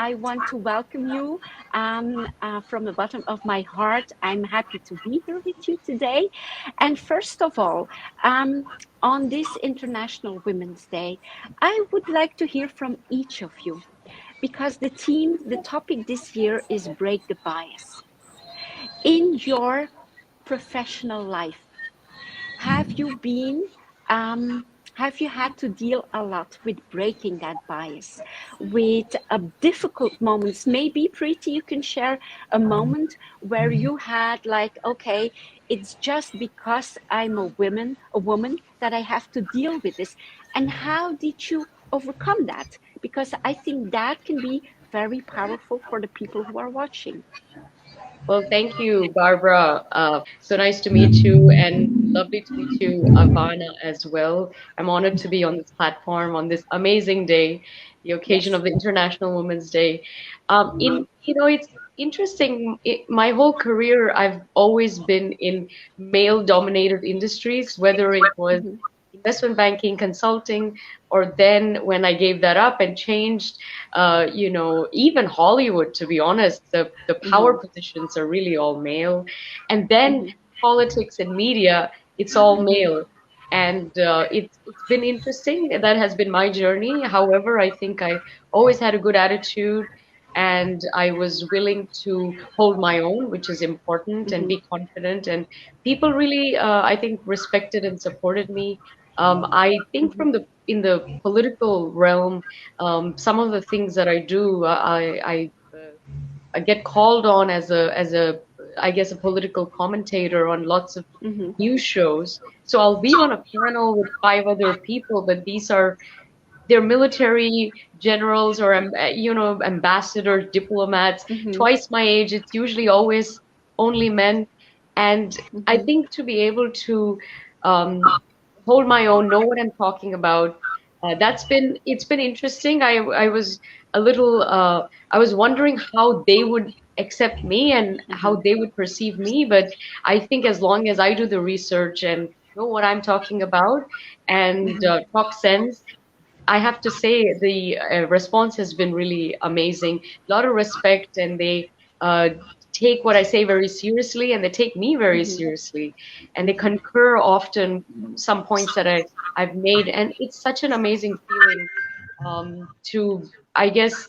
I want to welcome you from the bottom of my heart. I'm happy to be here with you today. And first of all, on this International Women's Day, I would like to hear from each of you because the topic this year is break the bias. In your professional life, have you been have you had to deal a lot with breaking that bias, with difficult moments? Maybe, Preeti, you can share a moment where you had like, okay, it's just because I'm a woman, that I have to deal with this. And how did you overcome that? Because I think that can be very powerful for the people who are watching. Well, thank you, Barbara. So nice to meet you, and lovely to meet you, Ivana, as well. I'm honored to be on this platform on this amazing day, the occasion Yes. of the International Women's Day. It's interesting. My whole career, I've always been in male-dominated industries, whether it was Mm-hmm. investment banking, consulting, or then when I gave that up and changed, even Hollywood, to be honest, the power Mm-hmm. positions are really all male. And then Mm-hmm. politics and media, it's all male. And it's been interesting. That has been my journey. However, I think I always had a good attitude and I was willing to hold my own, which is important, and Mm-hmm. be confident. And people really, I think, respected and supported me. I think Mm-hmm. from the in the political realm, some of the things that I do, I get called on as a I guess a political commentator on lots of Mm-hmm. news shows. So I'll be on a panel with five other people, but they're military generals or ambassadors, diplomats, Mm-hmm. twice my age. It's usually always only men, and I Mm-hmm. think to be able to um, hold my own, know what I'm talking about. It's been interesting. I was a little I was wondering how they would accept me and how Mm-hmm. they would perceive me, but I think as long as I do the research and know what I'm talking about and Mm-hmm. talk sense, I have to say the response has been really amazing. A lot of respect, and they uh, take what I say very seriously, and they take me very Mm-hmm. seriously, and they Mm-hmm. concur often some points that I've made, and it's such an amazing feeling I guess,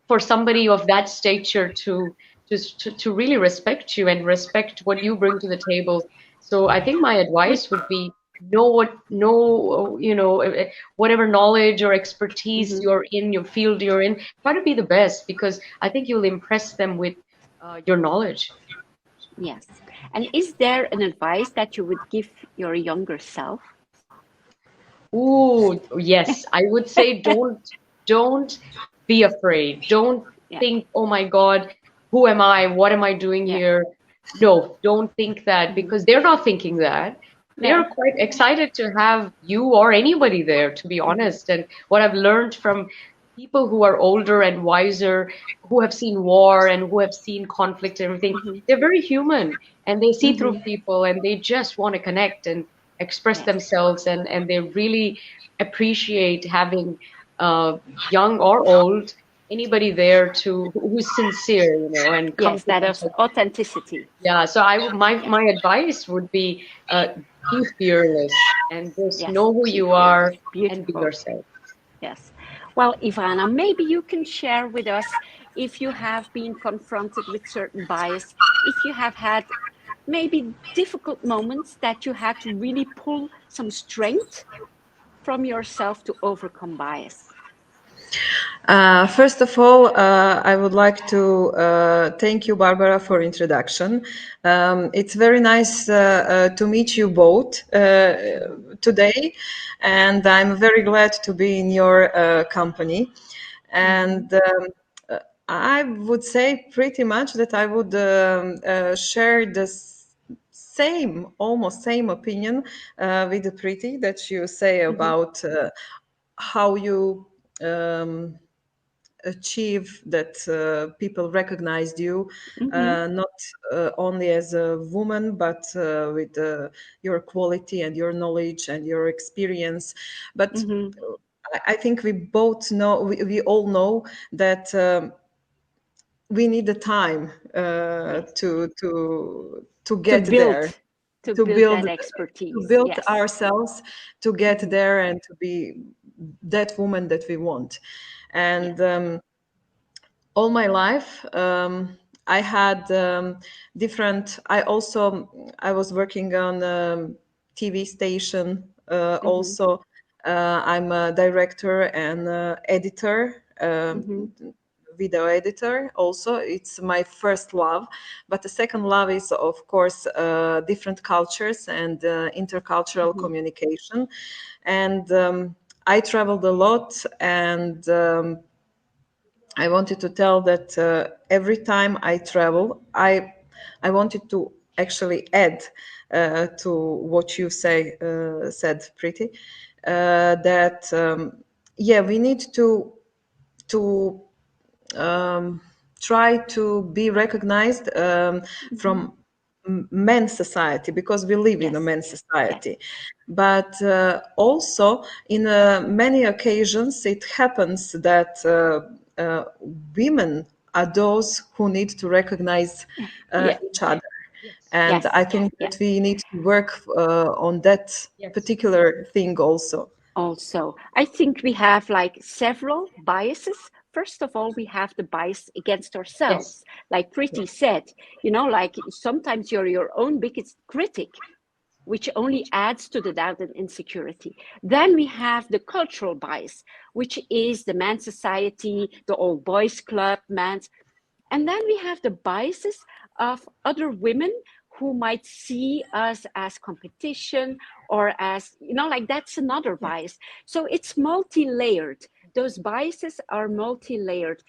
for somebody of that stature to really respect you and respect what you bring to the table. So I think my Would advice would be know, whatever knowledge or expertise mm-hmm. you're in, your field you're in, try to be the best because I think you'll impress them with your knowledge. Yes. And is there an advice that you would give your younger self? Ooh, yes, I would say don't be afraid. Don't Yeah. think, oh my God, who am I? What am I doing Yeah. here? No, don't think that Mm-hmm. because they're not thinking that. They're No. quite excited to have you or anybody there, to be Mm-hmm. honest. And what I've learned from people who are older and wiser, who have seen war and who have seen conflict and everything, Mm-hmm. they're very human and they see through Mm-hmm. people and they just want to connect and express Yes. themselves and they really appreciate having young or old anybody there to who's sincere, and comes Yes, with that is authentic. authenticity. Yeah, so Yes. my advice would be fearless and just Yes. know who Be you fearless. are and be Beautiful. yourself. Yes. Well, Ivana, maybe you can share with us if you have been confronted with certain bias, if you have had maybe difficult moments that you had to really pull some strength from yourself to overcome bias. First of all, I would like to thank you, Barbara, for introduction. It's very nice to meet you both today, and I'm very glad to be in your company. Mm-hmm. And I would say pretty much that I would share the almost same opinion with the Preeti that you say Mm-hmm. about how you achieve that people recognized you Mm-hmm. not only as a woman but with your quality and your knowledge and your experience. But Mm-hmm. I think we both know, we all know that. we need the time Yes. to To get build, there, to to build build that to expertise. build Yes. ourselves, to get there and to be that woman that we want. And Yes. all my life, I had different. I was working on a TV station. Mm-hmm. Also, I'm a director and editor. Mm-hmm. Video editor also, it's my first love, but the second love is of course different cultures and intercultural Mm-hmm. communication. And I traveled a lot, and I wanted to tell that every time I travel, I wanted to actually add to what you said, Pretty, that yeah, we need to try to be recognized Mm-hmm. from men's society, because we live in a Yes. men's Yes. society. But also, in many occasions, it happens that women are those who need to recognize Yeah. each other. Yes. And Yes. I think Yes. that we need to work on that Yes. particular thing also. Also, I think we have like several biases. First of all, we have the bias against Yes. ourselves. Like Pretty said, like sometimes you're your own biggest critic, which only adds to the doubt and insecurity. Then we have the cultural bias, which is the man society, the old boys club, man's. And then we have the biases of other women who might see us as competition or as, like that's another bias. So it's multi-layered. Those biases are multi-layered.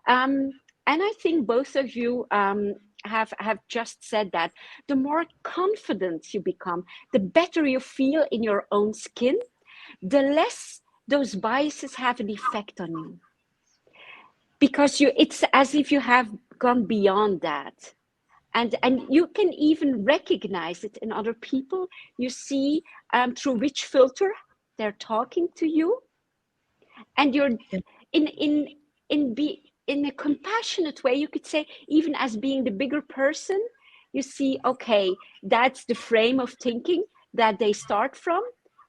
And I think both of you have just said that the more confident you become, the better you feel in your own skin, the less those biases have an effect on you, because it's as if you have gone beyond that, and you can even recognize it in other people. You see through which filter they're talking to you, and you're in in a compassionate way, you could say, even as being the bigger person, you see, okay, that's the frame of thinking that they start from.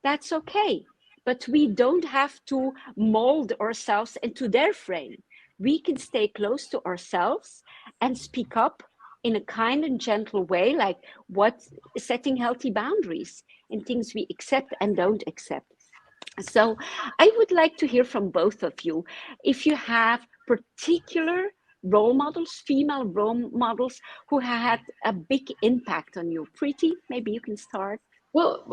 That's okay, but we don't have to mold ourselves into their frame. We can stay close to ourselves and speak up in a kind and gentle way, like what setting healthy boundaries in things we accept and don't accept. So I would like to hear from both of you if you have particular role models, female role models, who had a big impact on you. Pretty, maybe you can start. Well,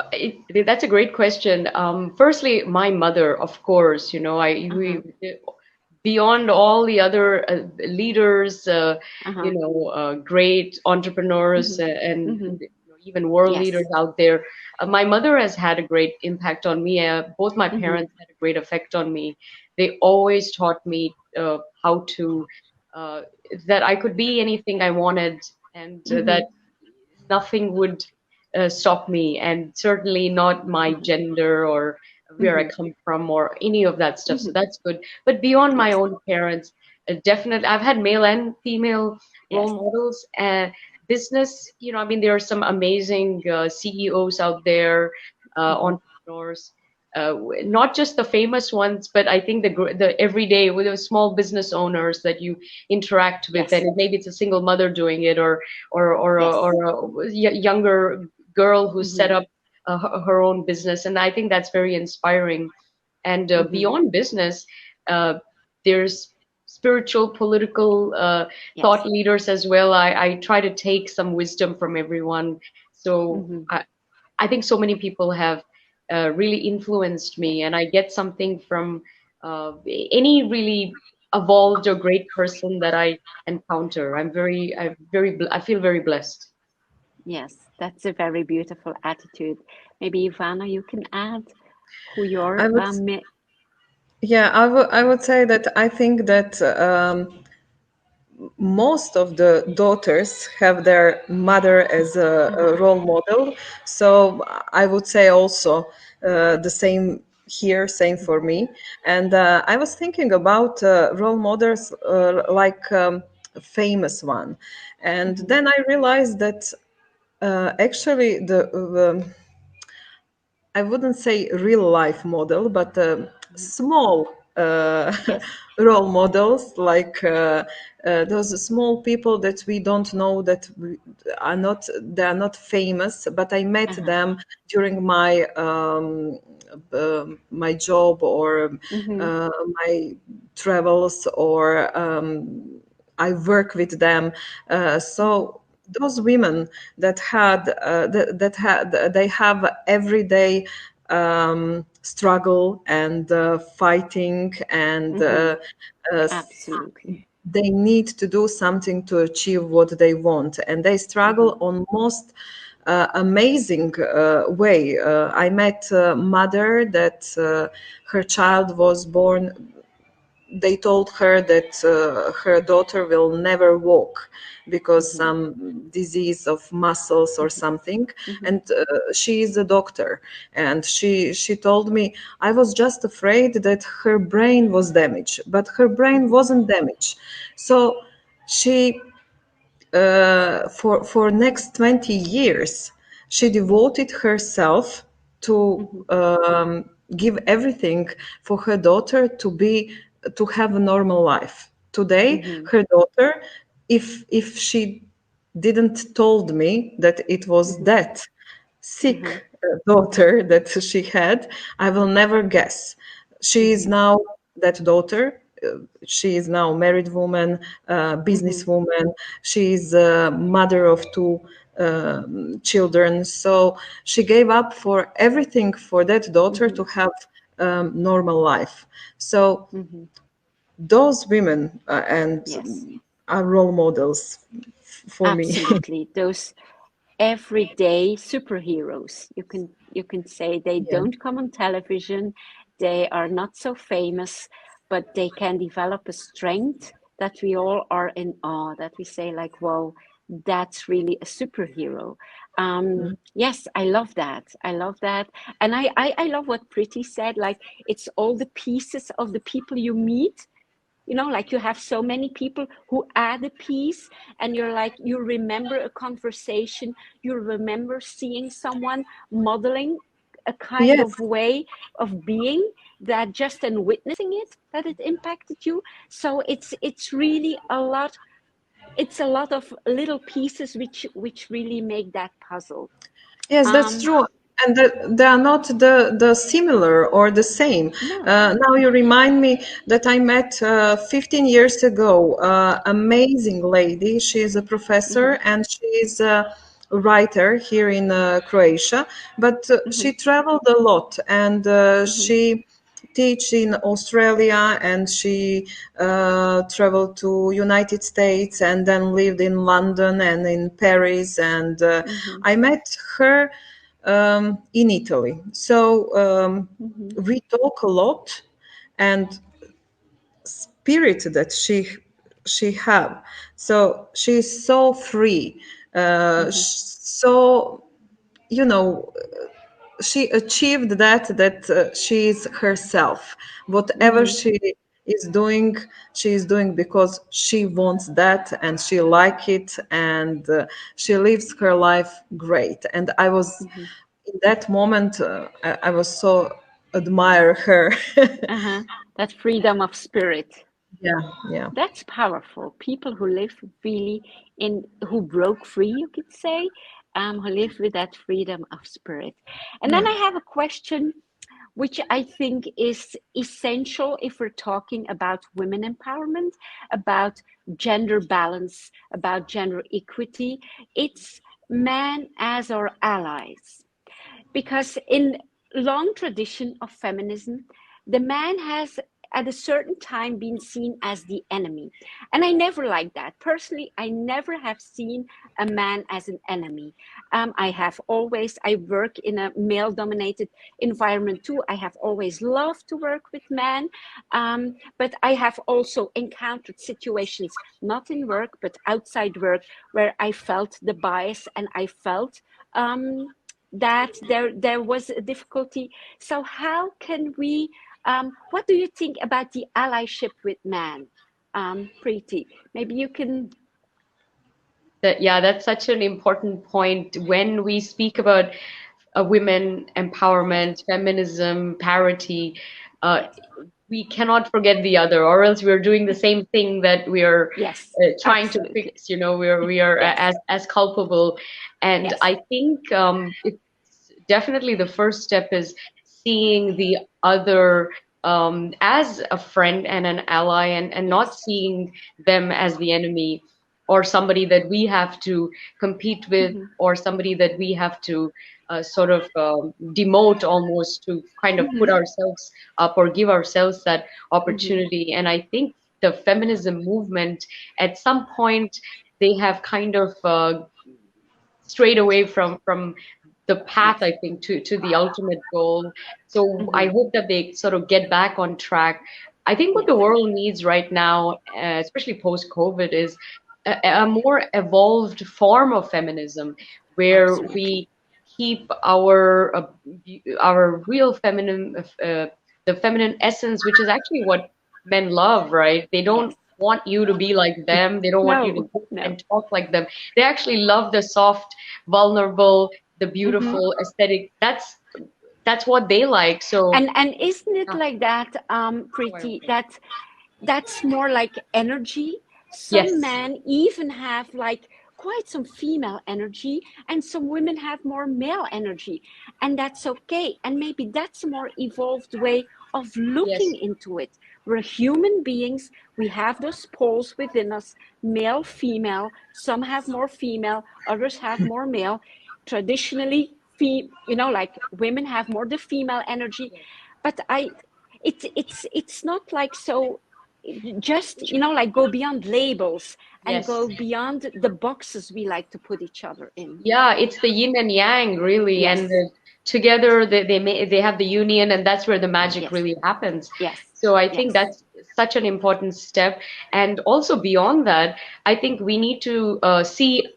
that's a great question. Firstly, my mother, of course, Uh-huh. beyond all the other leaders, Uh-huh. great entrepreneurs, Mm-hmm. and Mm-hmm. even world leaders Yes. out there. My mother has had a great impact on me. Both my Mm-hmm. parents had a great effect on me. They always taught me how to, uh, that I could be anything I wanted, and Mm-hmm. that nothing would stop me, and certainly not my gender or where I Mm-hmm. come from or any of that stuff. So Mm-hmm. that's good. But beyond my Yes. own parents, definitely, I've had male and female role Yes. models. Business, I mean, there are some amazing CEOs out there, Mm-hmm. entrepreneurs. Not just the famous ones, but I think the everyday with the small business owners that you interact with, Yes. and maybe it's a single mother doing it, or Yes. younger girl who set Mm-hmm. up her own business, and I think that's very inspiring. And Mm-hmm. beyond business, uh, there's spiritual, political thought Yes. leaders as well. I try to take some wisdom from everyone. So Mm-hmm. I think so many people have really influenced me, and I get something from any really evolved or great person that I encounter. I feel very blessed. Yes, that's a very beautiful attitude. Maybe Ivana, you can add who your I would, yeah, I would say that I think that most of the daughters have their mother as a role model. So I would say also the same here, same for me. And I was thinking about role models like famous one. And then I realized that actually I wouldn't say real life model, but small Yes. role models, like those small people that we don't know, that we they are not famous, but I met them during my job, or my travels, or I work with them. So those women that they have everyday struggle and fighting, and Absolutely. they need to do something to achieve what they want, and they struggle on most amazing way. I met a mother that her child was born. They told her that her daughter will never walk because some disease of muscles or something, and she is a doctor, and she told me, I was just afraid that her brain was damaged, but her brain wasn't damaged. So she for next 20 years she devoted herself to give everything for her daughter to have a normal life. Today her daughter, if she didn't told me that it was that sick daughter that she had, I will never guess. She is now that daughter. She is now married woman, businesswoman. She is a mother of two children. So she gave up for everything for that daughter to have normal life. So those women and Yes. are role models for me. Absolutely. Those everyday superheroes. You can say they Yeah. don't come on television, they are not so famous, but they can develop a strength that we all are in awe, that we say like, whoa, that's really a superhero. Yes, I love that. I love that. And I love what Pretty said, like it's all the pieces of the people you meet, you know, like you have so many people who add a piece, and you're like, you remember a conversation, you remember seeing someone modeling a kind Yes. of way of being, that just in witnessing it, that it impacted you. So it's really a lot, it's a lot of little pieces which really make that puzzle. Yes, that's um true. And they are not the similar or the same. no. Now you remind me that I met 15 years ago amazing lady. She is a professor and she is a writer here in Croatia, but she traveled a lot, and she teach in Australia, and she traveled to United States, and then lived in London and in Paris, and I met her in Italy. So we talk a lot, and spirit that she have. So she's so free, so you know she achieved that she is herself. Whatever she is doing because she wants that, and she like it, and she lives her life great. And I was in that moment, I was so admire her. That freedom of spirit. Yeah, yeah, That's powerful. People who live really in, who broke free, you could say, who live with that freedom of spirit. And then yeah. I have a question, which I think is essential if we're talking about women empowerment, about gender balance, about gender equity. It's men as our allies. Because in long tradition of feminism, the man has at a certain time been seen as the enemy. And I never liked that. Personally, I never have seen a man as an enemy. I work in a male dominated environment too. I have always loved to work with men. But I have also encountered situations, not in work, but outside work, where I felt the bias, and I felt that there was a difficulty. So how can we, what do you think about the allyship with man? Preeti. Maybe you can. Yeah, that's such an important point when we speak about women empowerment, feminism, parity. Uh, we cannot forget the other, or else we're doing the same thing that we are Yes, trying to absolutely. fix. We are Yes, as culpable, and yes. I think it's definitely the first step is seeing the other as a friend and an ally, and not Yes. seeing them as the enemy or somebody that we have to compete with, Mm-hmm. or somebody that we have to sort of demote almost to kind of put Mm-hmm. ourselves up or give ourselves that Mm-hmm. opportunity. And I think the feminism movement, at some point, they have kind of strayed away from the path, Yes. I think, to the ultimate goal. So I Mm-hmm. hope that they sort of get back on track. I think what Yes. the world needs right now, especially post-COVID, is a more evolved form of feminism where Absolutely. we keep our real feminine, the feminine essence, which is actually what men love, right? They Yes. don't want you to be like them. They don't want you to No. look No. and talk like them. They actually love the soft, vulnerable, the Mm-hmm. beautiful aesthetic. That's what they like. So And isn't it yeah, like that, Preeti, that that's more like energy? Some yes, men even have like quite some female energy, and some women have more male energy, and that's okay. And maybe that's a more evolved way of looking yes, into it. We're human beings, we have those poles within us, male, female. Some have more female, others have more male. Traditionally, like women have more the female energy, but it's not like so just like go beyond labels and yes. go beyond the boxes we like to put each other in. Yeah, it's the yin and yang, really, and Yes, together they have the union, and that's where the magic yes, really happens. yes, So I think yes, that's such an important step, and also beyond that, I think we need to see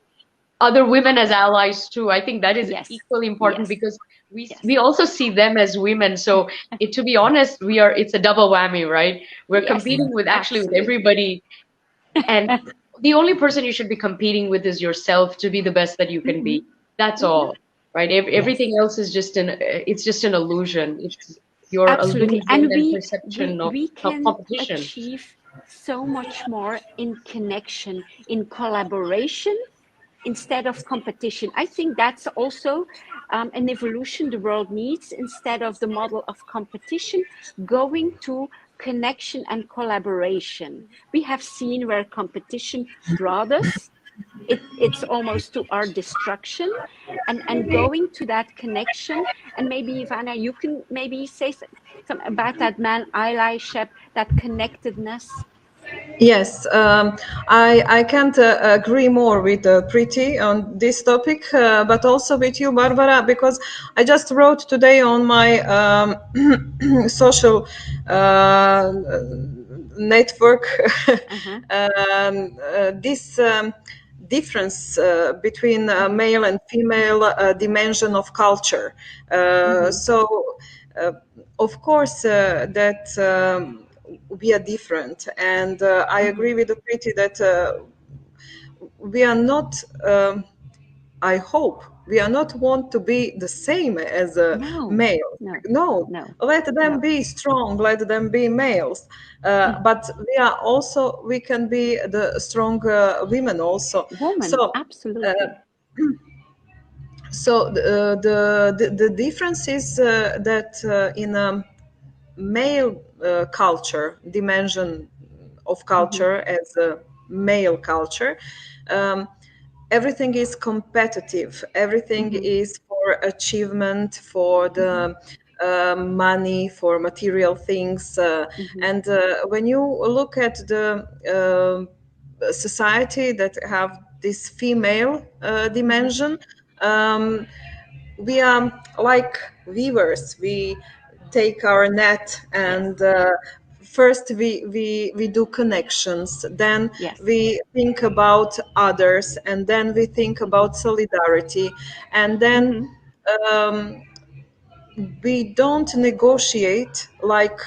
other women as allies too. I think that is yes, equally important yes, because we yes, we also see them as women. So to be honest, it's a double whammy, right? We're yes, competing with actually with absolutely. everybody, and the only person you should be competing with is yourself to be the best that you can Hmm. be. That's Hmm. all, right? Yes, Everything else is just an illusion. It's your absolutely. illusion And and we perception we of we can competition. achieve so much more in connection, in collaboration, instead of competition. I think that's also an evolution the world needs, instead of the model of competition, going to connection and collaboration. We have seen where competition brought us. It's almost to our destruction, and going to that connection. And maybe Ivana, you can maybe say some about that man 𝖓𝖓𝖊𝖓𝖃, that connectedness. Yes, I can't agree more with Preeti on this topic, but also with you, Barbara, because I just wrote today on my social network Uh-huh. this difference between male and female dimension of culture. Mm-hmm. So, of course, that. We are different, and I Mm-hmm. agree with the Preeti that we are not. I hope we are not want to be the same as a No, male. no, No, no, let them no. be strong. Let them be males. Mm. But we can be the strong women also. Woman, So. absolutely. The difference is that in a male culture dimension of Mm-hmm. culture, as a male culture, um, everything is competitive, everything Mm-hmm. is for achievement, for Mm-hmm. the money, for material things, Mm-hmm. and when you look at the society that have this female Mm-hmm. dimension, um, we are like weavers. We take our net Yes, and first we do connections, then yes. we think about others, and then we think Mm-hmm. about solidarity, and then Mm-hmm. um, we don't negotiate like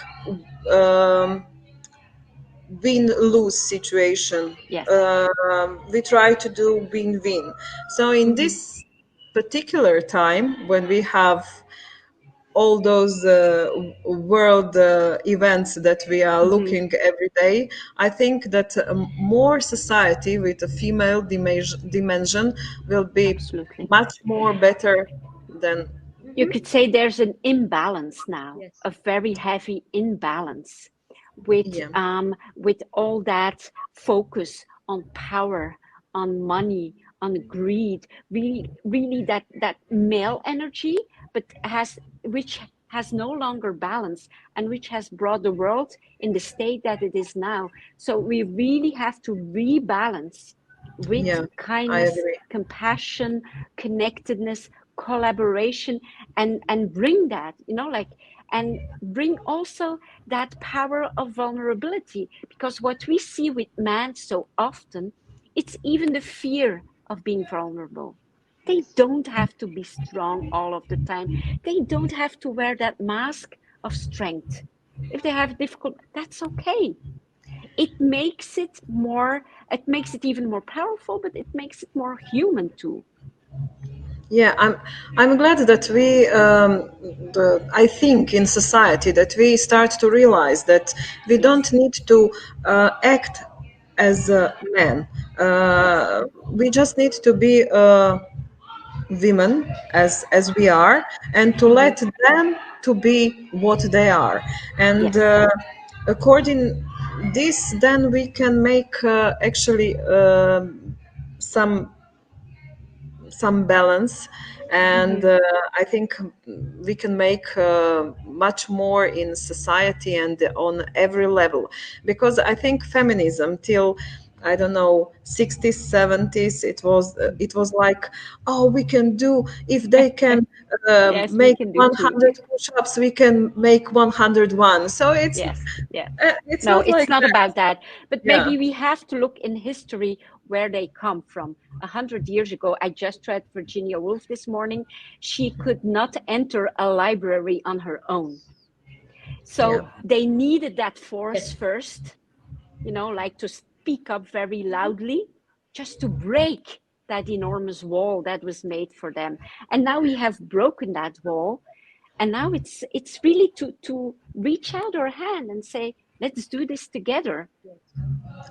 um, win-lose situation. Yes. We try to do win-win. So in this particular time, when we have all those world events that we are looking every day, I think that more society with a female dimension will be Absolutely. much more better than. You could say there's an imbalance now, Yes. a very heavy imbalance with Yeah. with all that focus on power, on money, on greed, really that male energy, but which has no longer balance and which has brought the world in the state that it is now. So we really have to rebalance with Yeah, I kindness, agree. compassion, connectedness, collaboration, and bring that, like, and bring also that power of vulnerability, because what we see with men so often, it's even the fear of being vulnerable. They don't have to be strong all of the time. They don't have to wear that mask of strength. If they have difficult, that's okay. It makes it even more powerful, but it makes it more human too. Yeah, I'm glad that I think in society that we start to realize that we Yes. don't need to act as men. Yes. We just need to be women as we are, and to let them to be what they are. And Yes. according this, then we can make actually some balance, and I think we can make much more in society and on every level, because I think feminism till, I don't know, 60s 70s, it was like, oh, we can do, if they can Yes, we make can do too. 100 push-ups, we can make 101. So Yes, yeah. it's No, not it's like not that. about that. But Yeah. maybe we have to look in history where they come from. 100 years ago, I just read Virginia Woolf this morning. She could not enter a library on her own. Yeah. So they needed that force Yes. first, like to speak up very loudly, just to break that enormous wall that was made for them. And now we have broken that wall. And now it's really to reach out our hand and say, let's do this together.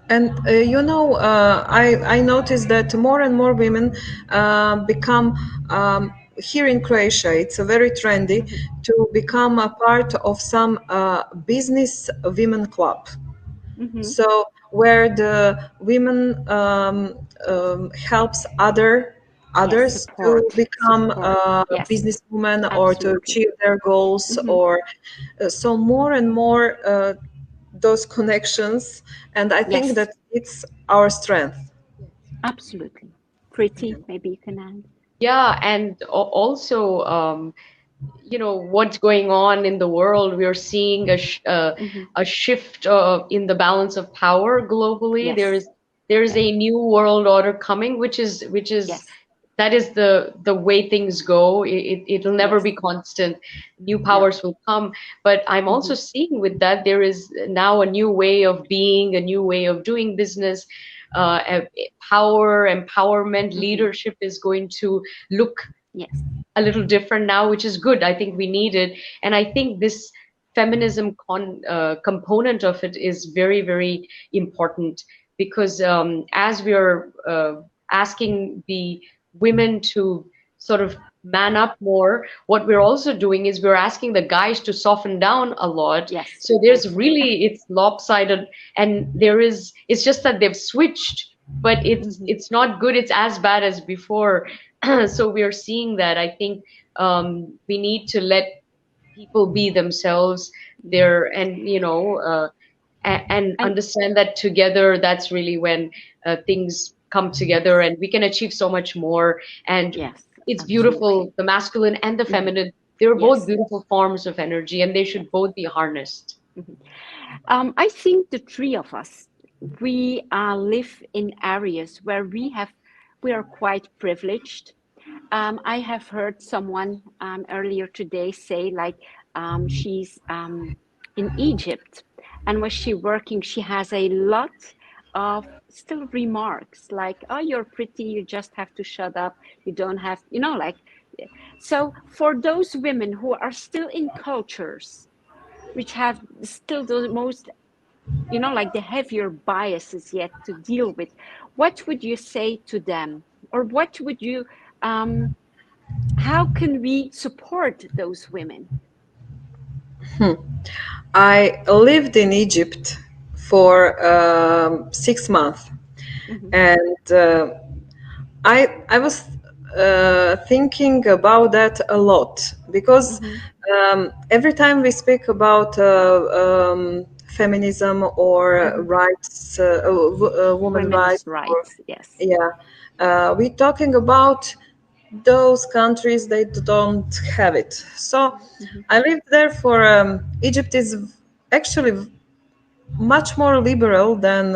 And I noticed that more and more women become, here in Croatia. It's a very trendy to become a part of some business women club. So where the women helps Yes, others to become support. Yes, businesswomen or to absolutely. achieve their goals, or so more and more those connections, and I think Yes, that it's our strength. absolutely. Pretty, maybe you can add. Yeah, and also, what's going on in the world. We're seeing a shift in the balance of power globally. Yes, There's a new world order coming, which is yes, that is the way things go. It'll never yes. be constant. New No. powers will come, but I'm also seeing with that there is now a new way of being, a new way of doing business. Power, empowerment, leadership is going to look Yes. a little different now, which is good. I think we need it, and I think this feminism component of it is very, very important, because as we are asking the women to sort of man up more, what we're also doing is we're asking the guys to soften down a lot. Yes. So there's really, it's lopsided, and it's just that they've switched, but it's not good. It's as bad as before. So we are seeing that. I think we need to let people be themselves there, and and And understand that together, that's really when things come together and we can achieve so much more. And yes, it's absolutely. beautiful, the masculine and the feminine, they're both Yes. beautiful forms of energy, and they should both be harnessed. I think the three of us, we live in areas where we are quite privileged. I have heard someone earlier today say, like, she's in Egypt, and was she working, she has a lot of still remarks like, oh, you're pretty, you just have to shut up, you don't have, like, so for those women who are still in cultures which have still the most, like the heavier biases yet to deal with, what would you say to them? Or what would you, how can we support those women? I lived in Egypt for 6 months, and I was thinking about that a lot because every time we speak about feminism or rights, women Women's rights, or, rights, yes. we're talking about those countries they don't have it. So I lived there for Egypt is actually much more liberal than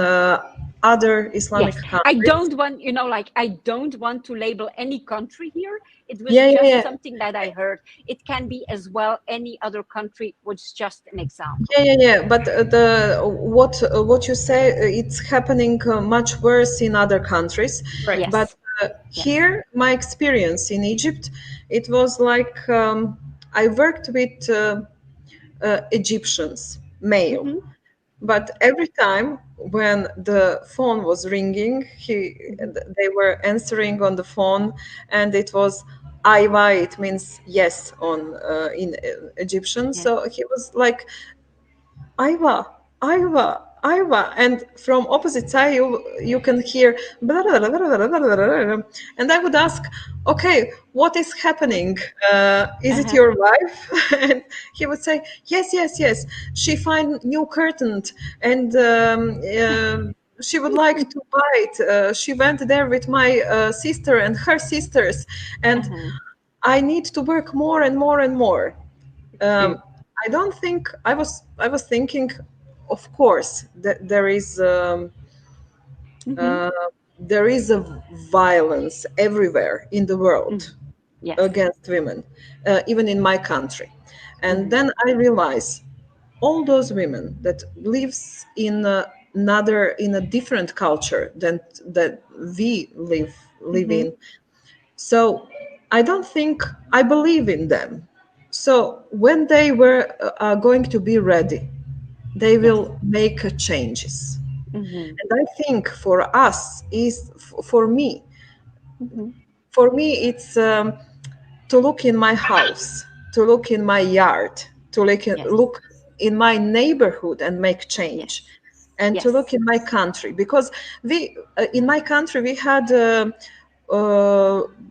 other Islamic Yes, I countries. don't want, like, I don't want to label any country here. It was Yeah, yeah, just yeah. something that I heard. It can be as well any other country, was just an example. Yeah. But the what you say, it's happening much worse in other countries. Right. Yes. But here, my experience in Egypt, it was like I worked with Egyptians, male. But every time when the phone was ringing, they were answering on the phone, and it was "ayva." It means yes on in Egyptian. Yes. So he was like, "Ayva, Ayva, Ayva," and from opposite side you can hear blah, blah, blah, blah, blah, blah, blah, blah. And I would ask, "Okay, what is happening? Is it your wife?" And he would say, "Yes, yes, yes. She find new curtain, and she would like to buy it. She went there with my sister and her sisters, and I need to work more and more and more." I don't think I was thinking, of course, that there is a violence everywhere in the world Yes. against women, even in my country. And then I realize all those women that lives in a different culture than that we live in. So I don't think I believe in them. So when they were going to be ready, they will make changes. And I think for us is for me it's to look in my house, to look in my yard, to look in my neighborhood and make change, and to look in my country, because we in my country we had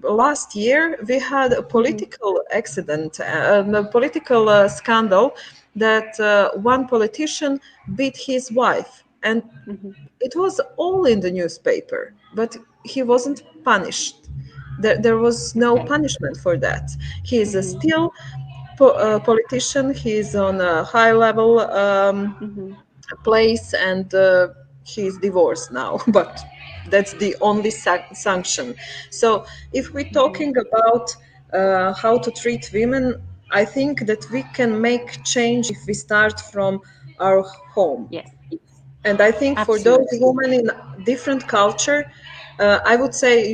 last year we had a political accident, a political scandal that one politician beat his wife, and it was all in the newspaper, but he wasn't punished. There was no punishment for that. He is still politician. He is on a high level place, and he is divorced now. But that's the only sanction. So if we're talking about how to treat women, I think that we can make change if we start from our home. Yes. And I think for those women in different culture, I would say,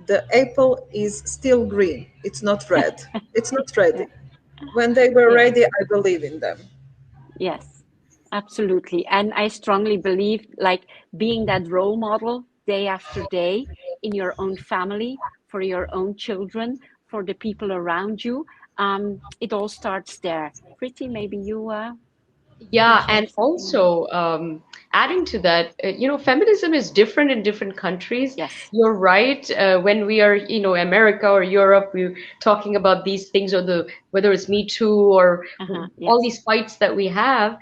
the apple is still green. It's not red. It's not ready. When they were ready, I believe in them. Yes, absolutely. And I strongly believe, like, being that role model day after day in your own family, for your own children, for the people around you. It all starts there. Pretty, maybe you Yeah, and also adding to that, feminism is different in different countries. Yes. You're right. When we are, America or Europe, we're talking about these things, or whether it's Me Too or all these fights that we have.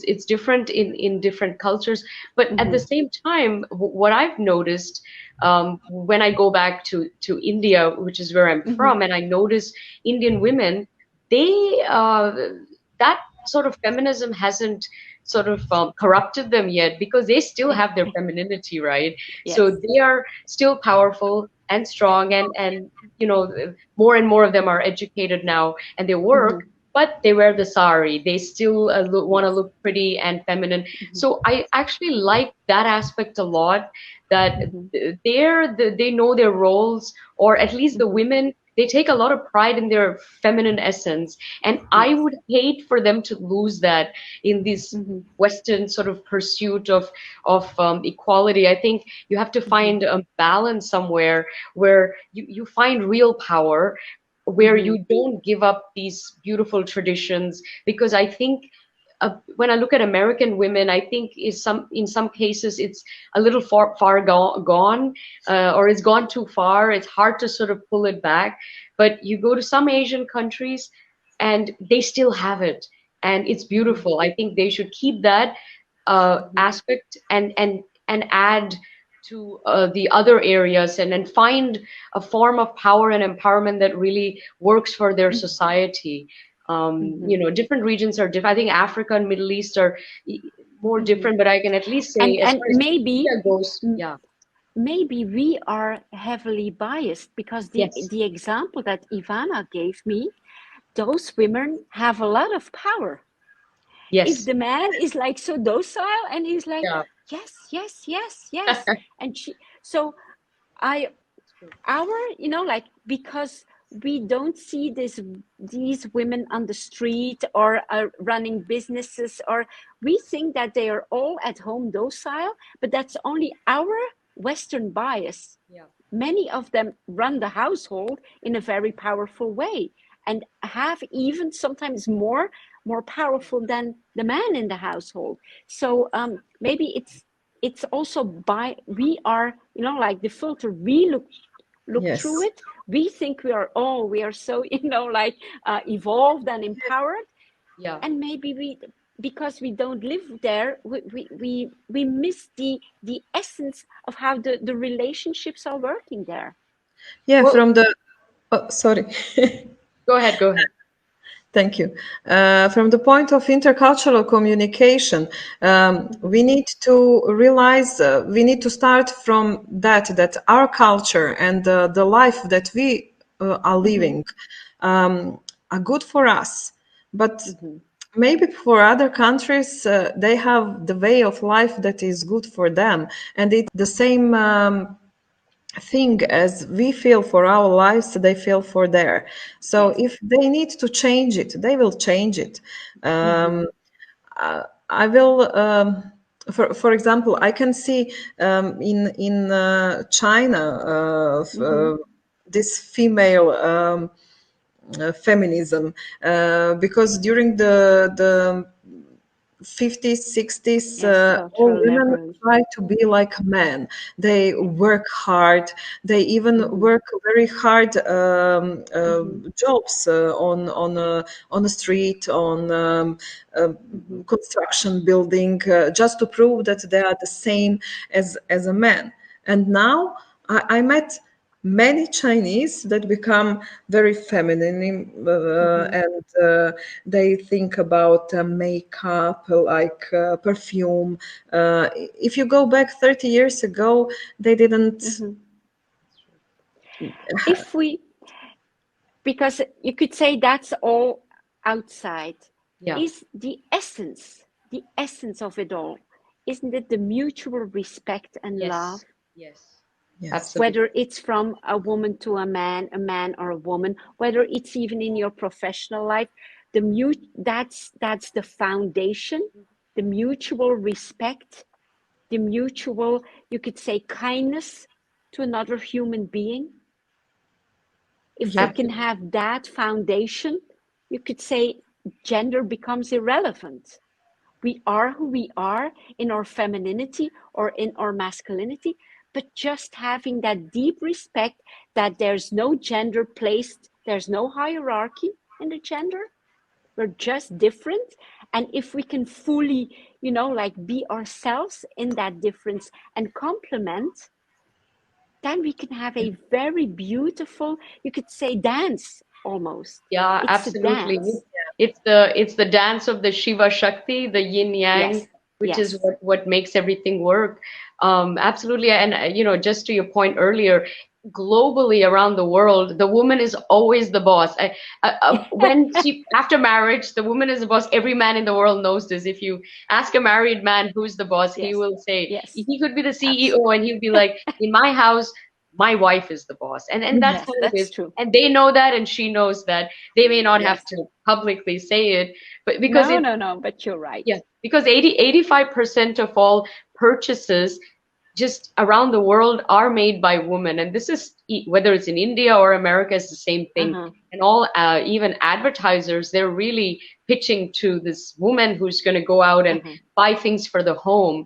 It's different in different cultures. But at the same time, what I've noticed when I go back to India, which is where I'm from, and I notice Indian women, they that sort of feminism hasn't sort of corrupted them yet, because they still have their femininity, right? Yes. So they are still powerful and strong, and more and more of them are educated now, and they work. but they wear the sari. They still want to look pretty and feminine. So I actually like that aspect a lot, that they know their roles, or at least the women, they take a lot of pride in their feminine essence. And I would hate for them to lose that in this Western sort of pursuit of equality. I think you have to find a balance somewhere where you find real power, where you don't give up these beautiful traditions. Because I think when I look at American women, I think in some cases it's a little far gone, or it's gone too far. It's hard to sort of pull it back. But you go to some Asian countries, and they still have it, and it's beautiful. I think they should keep that aspect and add to the other areas, and then find a form of power and empowerment that really works for their society. Different regions are different. I think Africa and Middle East are more different, but I can at least say, and maybe goes, maybe we are heavily biased, because the example that Ivana gave me, those women have a lot of power. Yes. If the man is like so docile and he's like, yes, and because we don't see these women on the street or running businesses, or we think that they are all at home docile, but that's only our Western bias. Many of them run the household in a very powerful way, and have even sometimes more powerful than the man in the household. So maybe it's also we are, like the filter, we look through it. We think we are so evolved and empowered. And maybe because we don't live there, we miss the essence of how the relationships are working there. Sorry. Go ahead. Thank you. From the point of intercultural communication, we need to realize, we need to start from that our culture and the life that we are living are good for us. But maybe for other countries, they have the way of life that is good for them. And it's the same thing as we feel for our lives, they feel for their. So if they need to change it, they will change it. I will, for example, I can see in China this female feminism, because during the 50s, 60s, all women try to be like men. They work hard. They even work very hard jobs on the street, on construction building, just to prove that they are the same as a man. And now I met many Chinese that become very feminine, and they think about makeup, like perfume. If you go back 30 years ago, they didn't. Because you could say that's all outside. Is the essence of it all, isn't it the mutual respect and love? Yes. Yes. Whether it's from a woman to a man or a woman, whether it's even in your professional life, that's the foundation, the mutual respect, the mutual, you could say, kindness to another human being. If you can have that foundation, you could say gender becomes irrelevant. We are who we are in our femininity or in our masculinity, but just having that deep respect that there's no gender placed, there's no hierarchy in the gender. We're just different. And if we can fully, be ourselves in that difference and complement, then we can have a very beautiful, you could say, dance almost. Yeah, absolutely. It's the dance of the Shiva Shakti, the yin yang, which is what makes everything work. Absolutely. And just to your point earlier, globally around the world, the woman is always the boss. When she, after marriage, the woman is the boss. Every man in the world knows this. If you ask a married man who's the boss, he Yes. will say, Yes. he could be the CEO, Absolutely. and he'll be like, in my house, my wife is the boss. And that's Yes, how it that's is. true. And they know that, and she knows that. They may not have Yes. to publicly say it, but because No, but you're right. yeah, because 85% of all purchases just around the world are made by women, and this is whether it's in India or America, it's the same thing. And all even advertisers, they're really pitching to this woman who's going to go out and buy things for the home.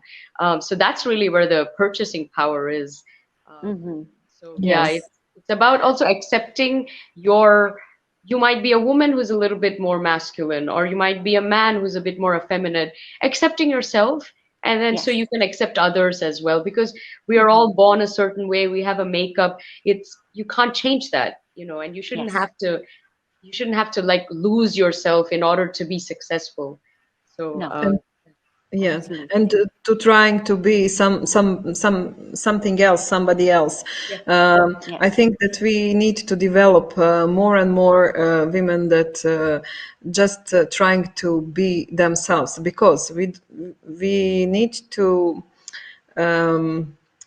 So that's really where the purchasing power is. So yeah, Yes. it's about also accepting your. You might be a woman who's a little bit more masculine, or you might be a man who's a bit more effeminate. Accepting yourself, and then so Yes. you can accept others as well, because we are all born a certain way. We have a makeup. You can't change that, and you shouldn't Yes. have to like lose yourself in order to be successful. So No. Yeah, Absolutely. and to trying to be something else, somebody else. Yes. I think that we need to develop more and more women that just trying to be themselves, because we need to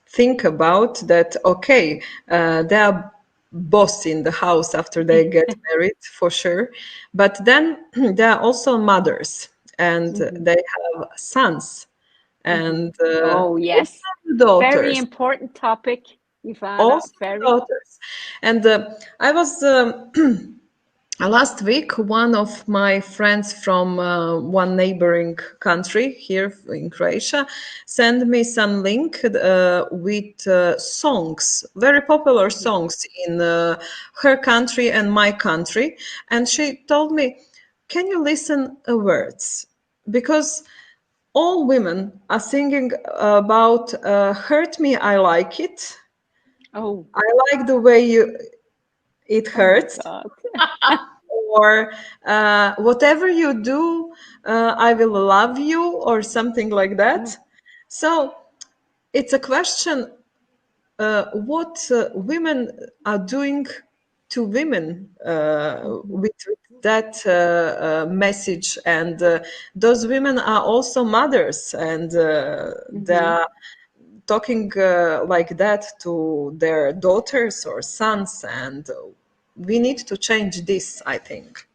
think about that. Okay, they are boss in the house after they get married, for sure, but then they are also mothers, and they have sons, and Oh, yes. Very daughters, important topic, Ivana. also Very. daughters. And I was last week, one of my friends from one neighboring country here in Croatia sent me some link with songs, very popular songs in her country and my country. And she told me, can you listen words? Because all women are singing about hurt me, I like it. Oh, I like the way it oh my hurts. God. Or whatever you do, I will love you, or something like that. So it's a question what women are doing to women with that message, and those women are also mothers, and they are talking like that to their daughters or sons, and we need to change this, I think.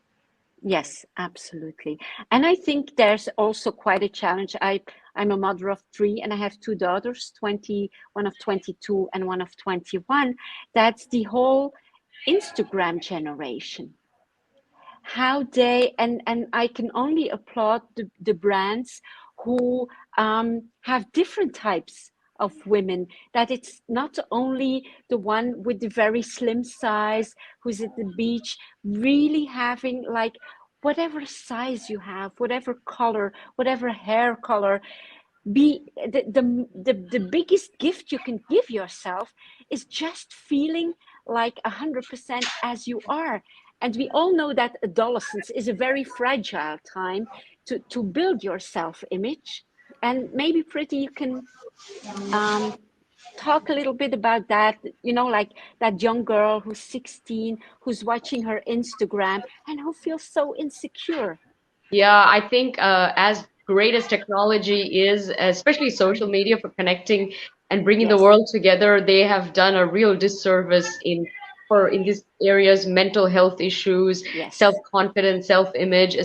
Yes, absolutely. And I think there's also quite a challenge. I'm a mother of three, and I have two daughters, one of 22 and one of 21. That's the whole Instagram generation. How they, and I can only applaud the brands who have different types of women, that it's not only the one with the very slim size who's at the beach, really having like whatever size you have, whatever color, whatever hair color, be the biggest gift you can give yourself is just feeling like 100% as you are. And we all know that adolescence is a very fragile time to build your self-image. And maybe Pretty, you can talk a little bit about that, like that young girl who's 16, who's watching her Instagram and who feels so insecure. Yeah, I think as great as technology is, especially social media for connecting and bringing the Yes. world together, they have done a real disservice in these areas, mental health issues, Yes. self-confidence, self-image.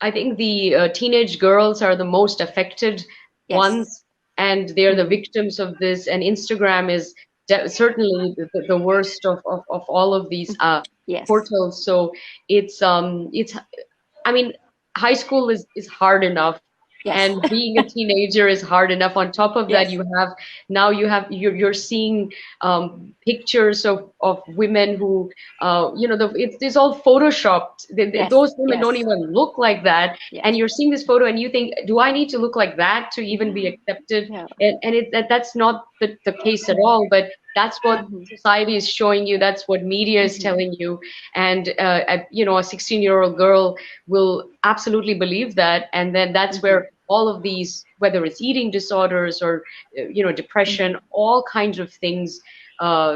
I think the teenage girls are the most affected ones, and they're the victims of this. And Instagram is certainly the worst of all of these Yes. portals. So it's I mean, high school is hard enough, Yes. and being a teenager is hard enough. On top of that, Yes. you're seeing pictures of women who it's all photoshopped. Yes. Those women Yes. don't even look like that, Yes. and you're seeing this photo and you think, do I need to look like that to even be accepted? Yeah. And that's not the case at all. But that's what society is showing you. That's what media is telling you. And a 16-year-old girl will absolutely believe that, and then that's where all of these, whether it's eating disorders or depression, all kinds of things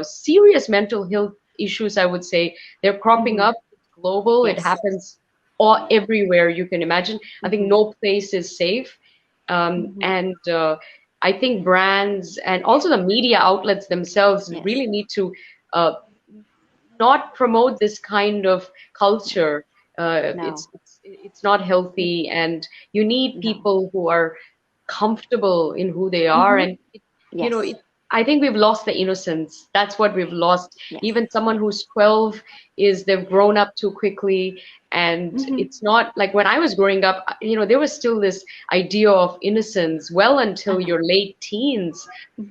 serious mental health issues, I would say. They're cropping up. It's global. It Yes. happens all everywhere you can imagine. I think no place is safe. And I think brands and also the media outlets themselves Yes. really need to not promote this kind of culture. No. It's not healthy, and you need people who are comfortable in who they are. And you know, Yes. I think we've lost the innocence. That's what we've lost. Yes. Even someone who's 12 they've grown up too quickly. And it's not like when I was growing up, you know, there was still this idea of innocence well until your late teens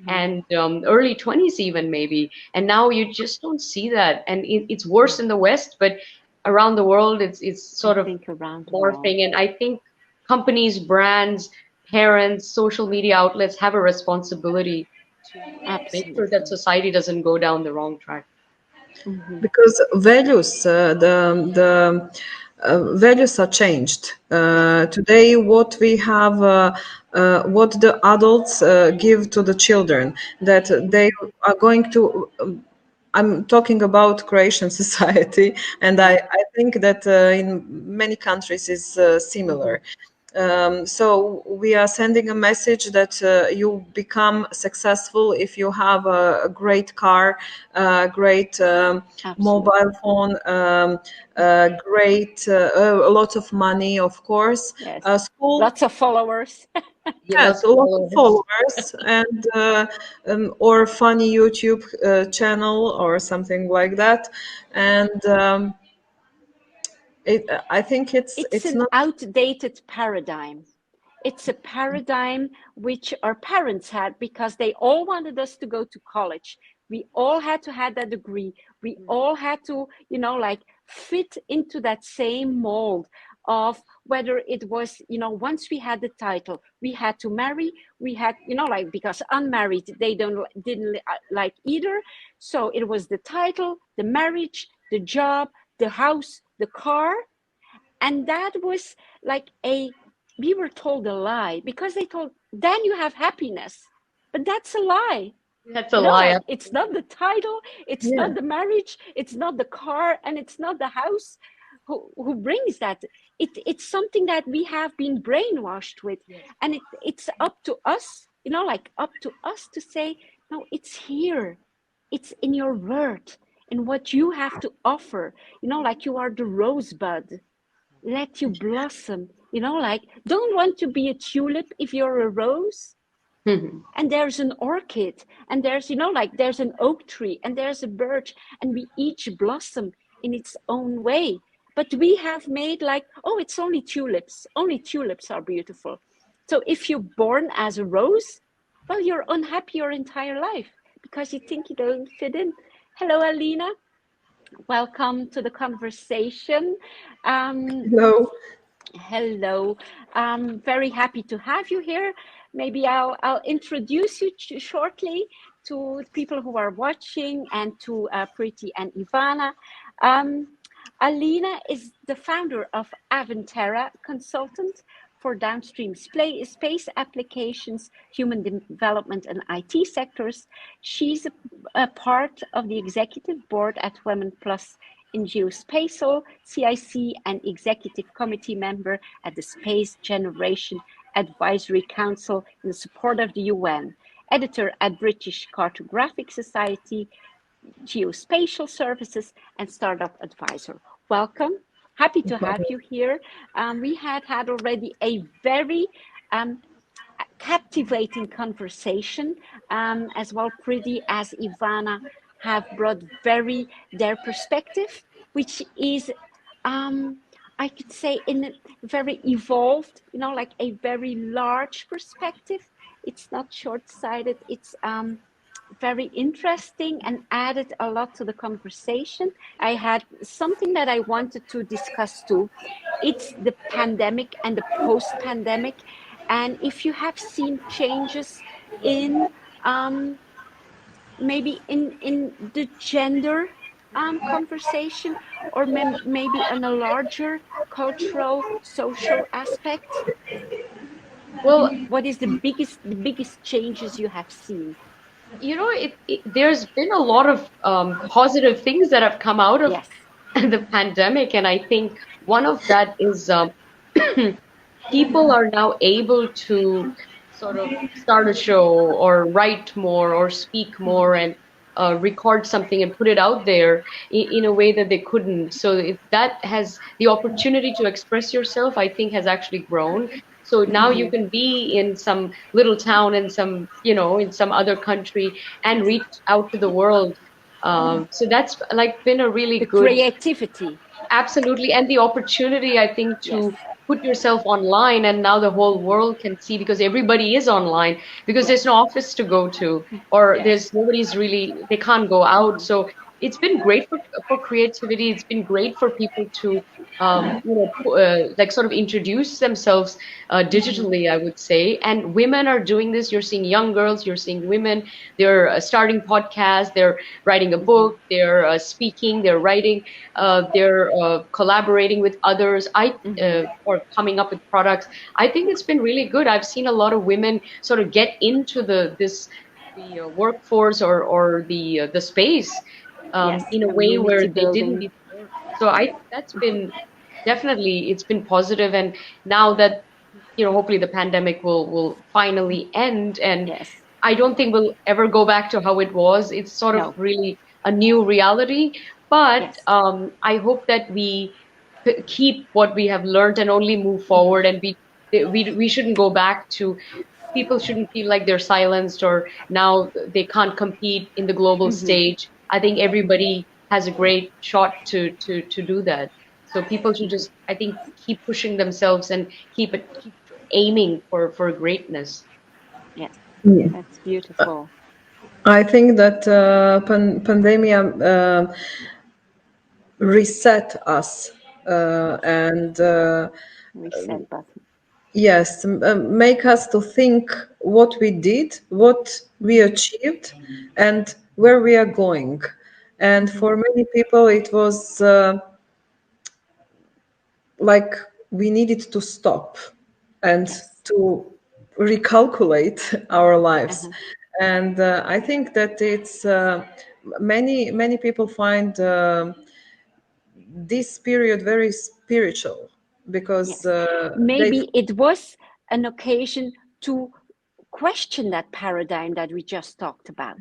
and early 20s even maybe. And now you just don't see that. And it's worse in the West, but around the world, it's sort of morphing. And I think companies, brands, parents, social media outlets have a responsibility to make sure that society doesn't go down the wrong track. Because values, the values are changed. Today, what we have, what the adults give to the children, that they are going to. I'm talking about Croatian society, and I think that in many countries is similar. So we are sending a message that you become successful if you have a great car, great mobile phone, great a lot of money, of course. School, lots of followers. Yes, a lot of followers, and or funny YouTube channel or something like that, and. I think it's an not outdated paradigm. It's a paradigm which our parents had because they all wanted us to go to college. We all had to have that degree. We all had to, you know, like fit into that same mold of whether it was, you know, once we had the title, we had to marry, we had, you know, like, because unmarried, they didn't like either. So it was the title, the marriage, the job, the house, the car. And that was like we were told a lie because they told, then you have happiness. But that's a lie. That's a lie. Like, it's not the title, it's not the marriage, it's not the car, and it's not the house who brings that. It's something that we have been brainwashed with. And it's up to us, you know, like up to us to say, no, it's here. It's in your word, in what you have to offer. You know, like you are the rosebud. Let you blossom, you know, like don't want to be a tulip if you're a rose. And there's an orchid, and there's, you know, like there's an oak tree, and there's a birch, and we each blossom in its own way. But we have made like, oh, it's only tulips are beautiful. So if you're born as a rose, well, you're unhappy your entire life because you think you don't fit in. Hello, Alina. Welcome to the conversation. Hello. Hello. Very happy to have you here. Maybe I'll introduce you shortly to people who are watching and to Preeti and Ivana. Alina is the founder of Avantera Consultant for downstream space applications, human development, and IT sectors. She's a part of the executive board at Women Plus in Geospatial, CIC, and executive committee member at the Space Generation Advisory Council in the support of the UN, editor at British Cartographic Society, Geospatial Services, and Startup Advisor. Welcome. Happy to have you here. We had already a very captivating conversation, as well. Preeti as Ivana have brought their perspective, which is, I could say, in a very evolved, you know, like a very large perspective. It's not short-sighted. It's very interesting and added a lot to the conversation. I had something that I wanted to discuss too. It's the pandemic and the post-pandemic. And if you have seen changes in maybe in the gender conversation, or maybe on a larger cultural, social aspect. Well, what is the biggest changes you have seen? You know, there's been a lot of positive things that have come out of Yes. the pandemic, and I think one of that is people are now able to sort of start a show or write more or speak more and record something and put it out there in a way that they couldn't. So that has the opportunity to express yourself, I think, has actually grown. So now you can be in some little town in some, in some other country and reach out to the world. So that's like been a really The good. creativity. Absolutely. And the opportunity, I think, Yes. to put yourself online and now the whole world can see because everybody is online because there's no office to go to or Yes. there's nobody's really, they can't go out. So it's been great for creativity. It's been great for people to, like sort of introduce themselves digitally, I would say. And women are doing this. You're seeing young girls, you're seeing women, they're starting podcasts, they're writing a book, they're speaking, they're writing, they're collaborating with others, or coming up with products. I think it's been really good. I've seen a lot of women sort of get into the workforce or the space Yes. in a way where Community they didn't building. before. So that's been definitely, it's been positive. And now that, hopefully the pandemic will finally end, and Yes. I don't think we'll ever go back to how it was. It's sort of No. really a new reality. But Yes. I hope that we keep what we have learned and only move forward. And we shouldn't go back to, people shouldn't feel like they're silenced or now they can't compete in the global stage. I think everybody has a great shot to do that. So people should just, I think, keep pushing themselves and keep aiming for greatness. Yes. Yeah. That's beautiful. I think that pandemia reset us and Reset button. yes, make us to think what we did, what we achieved, and where we are going. And for many people, it was like we needed to stop and Yes. to recalculate our lives. Uh-huh. And I think that it's many people find this period very spiritual because Yes. they Maybe it was an occasion to question that paradigm that we just talked about.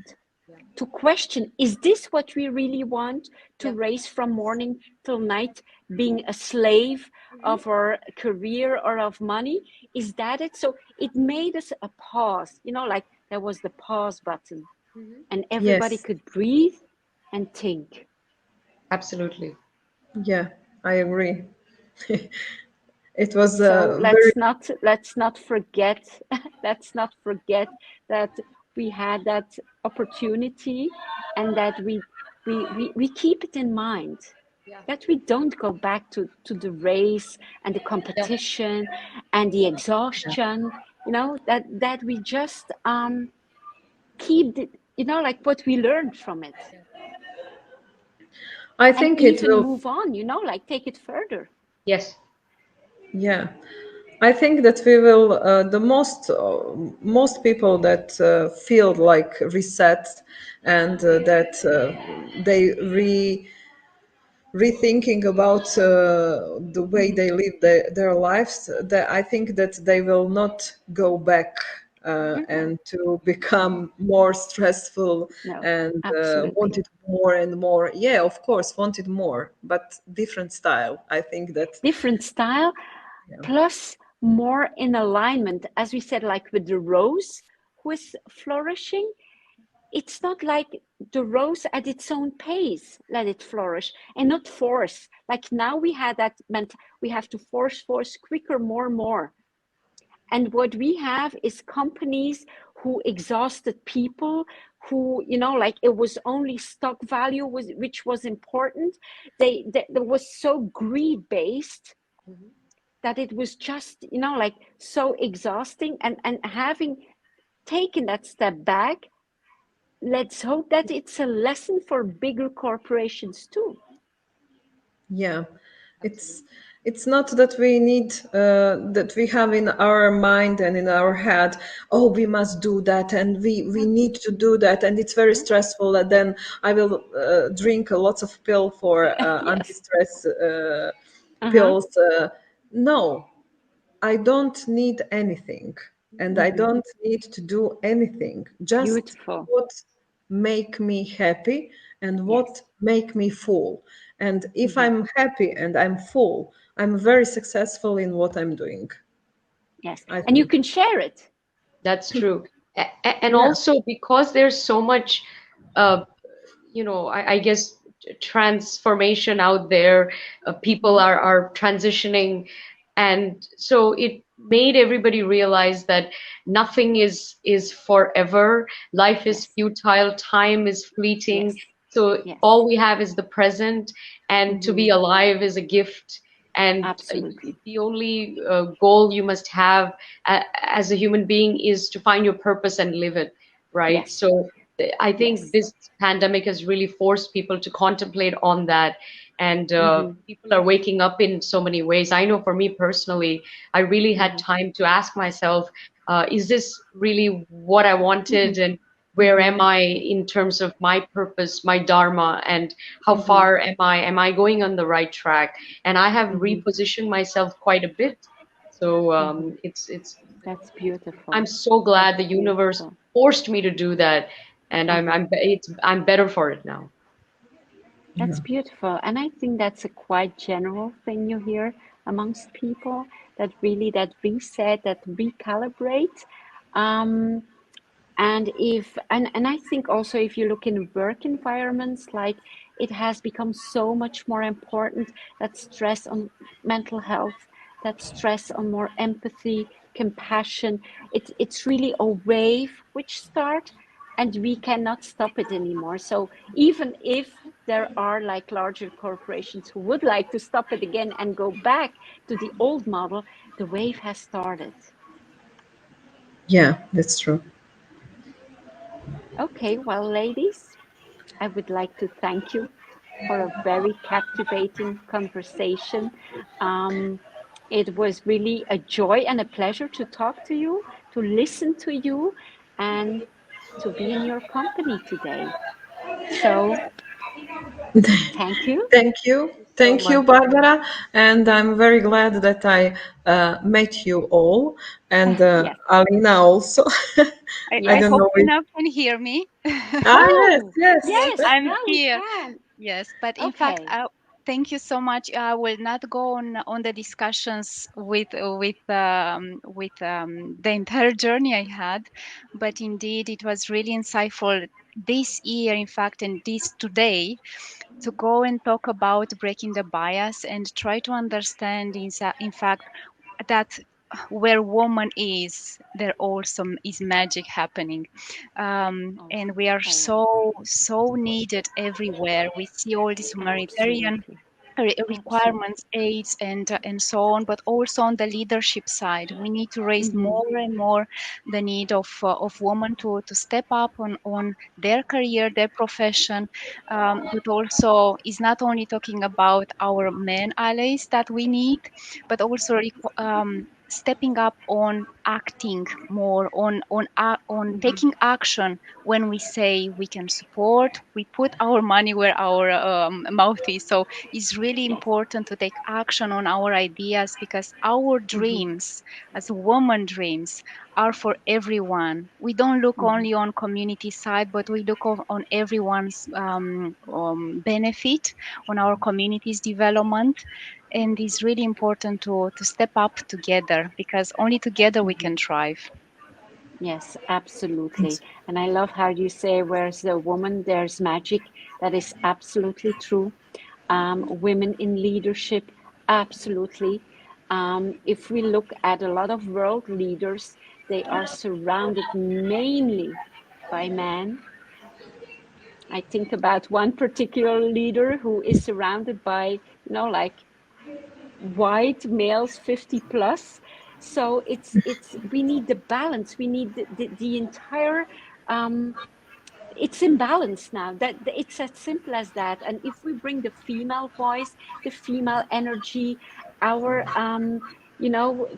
To question, is this what we really want? To Yeah. race from morning till night, being a slave of our career or of money? Is that it? So it made us a pause, like there was the pause button and everybody yes, could breathe and think. Absolutely. yeah, I agree. It was So very let's not forget let's not forget that we had that opportunity and that we keep it in mind, Yeah. that we don't go back to the race and the Yeah. competition and the exhaustion, that we just keep the, like what we learned from it, I and think it even will. move on, like take it further. Yes. Yeah, I think that we will. The most people that feel like reset and that they rethinking about the way they live their lives. That I think that they will not go back. And to become more stressful No, and absolutely. wanted more and more. Yeah, of course, wanted more, but different style. I think that. Different style, Yeah. plus more in alignment, as we said, like with the rose who is flourishing. It's not like the rose at its own pace, let it flourish and not force. Like now we had that meant we have to force quicker, more. And what we have is companies who exhausted people, who, like it was only stock value which was important. They was so greed based that it was just, like so exhausting. And having taken that step back, let's hope that it's a lesson for bigger corporations too. Yeah, it's Absolutely. It's not that we need, that we have in our mind and in our head, oh, we must do that and we need to do that and it's very stressful, and then I will drink lots of pill for Yes. anti-stress pills. No, I don't need anything, and I don't need to do anything. Just Beautiful. what make me happy and Yes. what make me full. And if I'm happy and I'm full, I'm very successful in what I'm doing, Yes. I And you think. can share it. That's true. And Yeah. also because there's so much, uh, I guess transformation out there. People are transitioning, and so it made everybody realize that nothing is forever. Life is Yes. futile. Time is fleeting. Yes. So Yes. all we have is the present, and to be alive is a gift. And Absolutely. the only goal you must have as a human being is to find your purpose and live it, right? Yes. So I think Yes. this pandemic has really forced people to contemplate on that. And people are waking up in so many ways. I know for me personally, I really had time to ask myself, is this really what I wanted? And where am I in terms of my purpose, my dharma, and how far am I? Am I going on the right track? And I have repositioned myself quite a bit. So it's That's beautiful. I'm so glad That's the universe beautiful. forced me to do that, and I'm better for it now. That's beautiful. And I think that's a quite general thing you hear amongst people, that really that reset, that recalibrate. Um, and I think also if you look in work environments, like it has become so much more important, that stress on mental health, that stress on more empathy, compassion. It's really a wave which start, and we cannot stop it anymore. So even if there are like larger corporations who would like to stop it again and go back to the old model, the wave has started. Yeah, that's true. Okay, well, ladies, I would like to thank you for a very captivating conversation. Um, it was really a joy and a pleasure to talk to you, to listen to you, and to be in your company today. So, thank you. Thank you. So Thank you, much. Barbara. And I'm very glad that I met you all, and Yes, Alina also. I I yes. don't hope know you if. now can hear me. Yes, Oh, yes. Yes, yes, I'm now we here. can. Yes, but in fact, Okay. thank you so much. I will not go on the discussions with the entire journey I had, but indeed it was really insightful this year, in fact, and this today, to go and talk about breaking the bias and try to understand, in fact, that where woman is, there also is magic happening, Oh, and we are oh, yes. so needed everywhere. We see all these humanitarian Absolutely. Absolutely. requirements, aids, and so on, but also on the leadership side, we need to raise more and more the need of women to step up on their career, their profession, but also is not only talking about our men allies that we need, but also stepping up on acting more on taking action when we say we can support, we put our money where our mouth is. So it's really Yes. important to take action on our ideas, because our dreams as woman dreams are for everyone. We don't look only on community side, but we look on everyone's benefit, on our community's development. And it's really important to step up together, because only together we can thrive. Yes, absolutely. And I love how you say, where's the woman, there's magic. That is absolutely true. Women in leadership, absolutely. If we look at a lot of world leaders, they are surrounded mainly by men. I think about one particular leader who is surrounded by, like white males 50 plus. So it's we need the balance, we need the entire it's imbalance now, that it's as simple as that. And if we bring the female voice, the female energy, our, you know,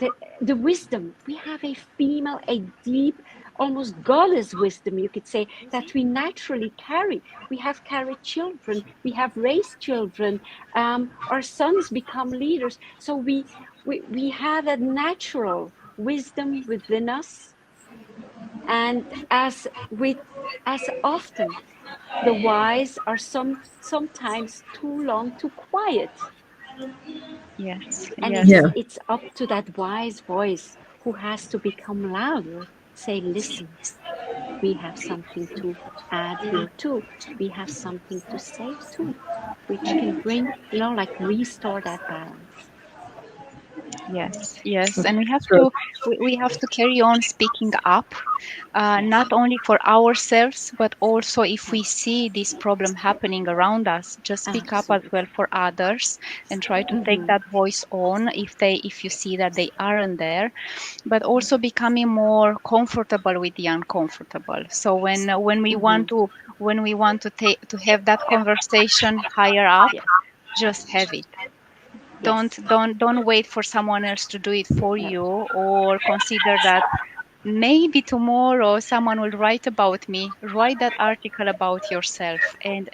the wisdom. We have a female, a deep, almost goddess wisdom, you could say, that we naturally carry. We have carried children, we have raised children, our sons become leaders. So we have a natural wisdom within us. And as often, the wise are sometimes too long, too quiet. Yes, And yes, Yeah. it's up to that wise voice who has to become louder, say, listen, we have something to add here too. We have something to say too, which can bring, you know, like restore that balance. yes, yes. And True. we have to carry on speaking up, not only for ourselves, but also if we see this problem happening around us, just speak up as well Absolutely. for others and try to take that voice on if you see that they aren't there, but also becoming more comfortable with the uncomfortable. So when we want to take to have that conversation higher up, Yes. just have it. Yes. Don't wait for someone else to do it for No. you, or consider that maybe tomorrow someone will write about me. Write that article about yourself, and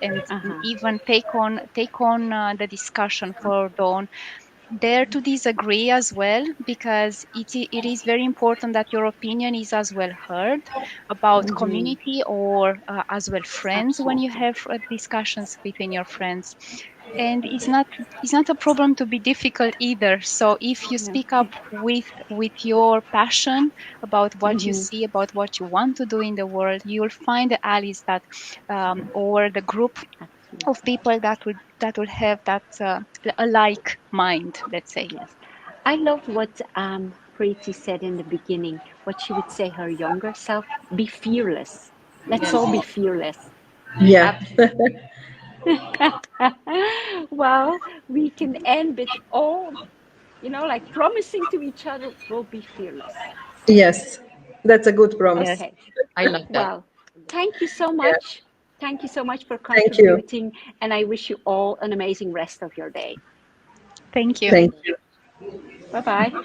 even take on the discussion for dawn. Dare to disagree as well, because it is very important that your opinion is as well heard about community, or as well friends, when you Absolutely. have discussions between your friends. And it's not a problem to be difficult either. So if you No. speak up with your passion about what you see, about what you want to do in the world, you'll find the allies that or the group of Absolutely. people that will have that a like mind, let's say. Yes. I love what Preeti said in the beginning, what she would say her younger self, be fearless. Let's all Yes. be fearless. Yeah. Absolutely. Well, we can end with all, you know, like promising to each other we'll be fearless. Yes. That's a good promise. Yes. Okay. I love that. Well, thank you so Yeah. much. Thank you so much for Thank you. contributing, and I wish you all an amazing rest of your day. Thank you. Thank you. Bye bye.